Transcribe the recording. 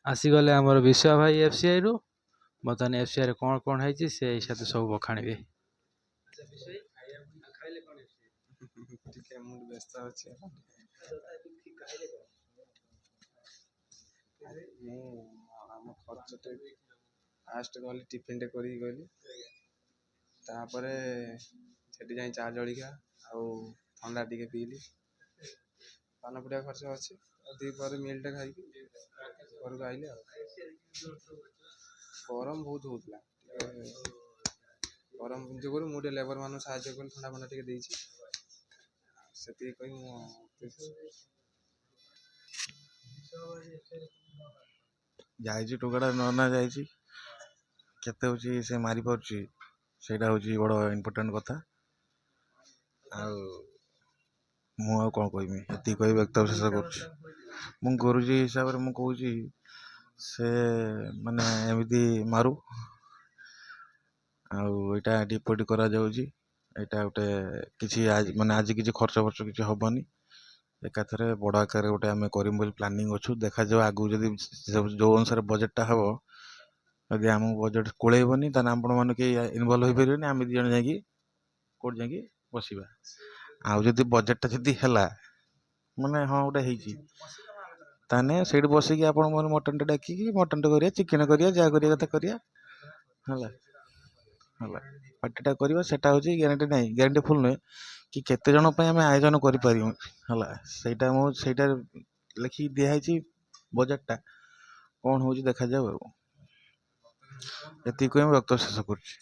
ଆସିଗଲେ ଆମର ବିଶ୍ଵା ଭାଇ ଏଫସିଆଇ ରୁ। ବର୍ତ୍ତମାନ ଏଫସିଆଇ ରେ କଣ କଣ ହେଇଛି ସେ ହିସାବରେ ସବୁ ବଖାଣିବେ। ଟିକେ ମୁଁ ବ୍ୟସ୍ତ ଅଛି। ମୁଁ ଆମ ଖର୍ଚ୍ଚଟେ ଫାଷ୍ଟ ଗଲି ଟିଫିନଟେ କରିକି ଗଲି, ତାପରେ ସେଠି ଯାଇ ଚା ଜଳିଖିଆ ଆଉ ଥଣ୍ଡା ଟିକେ ପିଇଲି। ପାନ ପୁଡ଼ିଆ ଖର୍ଚ୍ଚ ଅଛି, ଆଉ ଦ୍ୱିପହରେ ମିଲଟେ ଖାଇକି ଘରକୁ ଆଇଲି ଆଉ। ଗରମ ବହୁତ ହଉଥିଲା, ଟିକେ ଗରମ ଯୋଗୁରୁ ମୁଁ ଟିକେ ଲେବର ମାନଙ୍କୁ ସାହାଯ୍ୟ କଲି, ଥଣ୍ଡା ଫଣ୍ଡା ଟିକେ ଦେଇଛି। ସେତିକି କହି ମୁଁ ଯାଇଛି ଟୋକାଟା ନନା ଯାଇଛି, କେତେ ହଉଛି ସେ ମାରିପାରୁଛି ସେଇଟା ହଉଛି ବଡ଼ ଇମ୍ପୋର୍ଟାଣ୍ଟ କଥା। ଆଉ ମୁଁ ଆଉ କଣ କହିବି, ଏତିକି କହି ବକ୍ତବ୍ୟ ଶେଷ କରୁଛି। ମୁଁ ଗୁରୁଜୀ ହିସାବରେ ମୁଁ କହୁଛି ସେ ମାନେ ଏମିତି ମାରୁ, ଆଉ ଏଇଟା ଡିପୋଜିଟ୍ କରାଯାଉଛି। ଏଇଟା ଗୋଟେ କିଛି ମାନେ ଆଜି କିଛି ଖର୍ଚ୍ଚ ଫର୍ଚ୍ଚ କିଛି ହବନି, ଏକାଥରେ ବଡ଼ ଆକାରରେ ଗୋଟେ ଆମେ କରିମୁ ବୋଲି ପ୍ଲାନିଂ ଅଛୁ। ଦେଖାଯାଉ ଆଗକୁ ଯଦି ଯୋଉ ଅନୁସାରେ ବଜେଟଟା ହବ, ଯଦି ଆମକୁ ବଜେଟ କୋଳେଇବନି ତାହେଲେ ଆପଣମାନେ କେହି ଇନଭଲ୍ଭ ହେଇପାରିବେନି, ଆମେ ଦୁଇ ଜଣ ଯାଇକି କୋଉଠି ଯାଇକି ବସିବା। ଆଉ ଯଦି ବଜେଟଟା ଯଦି ହେଲା ମାନେ ହଁ ଗୋଟେ ହେଇଛି, ତାହେଲେ ସେଇଠି ବସିକି ଆପଣ ମାନେ ମଟନଟା ଡାକିକି ମଟନଟା କରିବା, ଚିକେନ କରିବା, ଯାହା କରିବା କଥା କରିବା ହେଲା। ହେଲା ପାର୍ଟିଟା କରିବା, ସେଟା ହଉଛି ଗ୍ୟାରେଣ୍ଟି ନାହିଁ, ଗ୍ୟାରେଣ୍ଟି ଫୁଲ୍ ନୁହେଁ କି କେତେ ଜଣ ପାଇଁ ଆମେ ଆୟୋଜନ କରିପାରିବୁ ହେଲା। ସେଇଟା ଲେଖିକି ଦିଆହେଇଛି ବଜେଟଟା, କ'ଣ ହଉଛି ଦେଖାଯାଉ। ଆଉ ଏତିକି କହି ମୁଁ ବକ୍ତବ୍ୟ ଶେଷ କରୁଛି।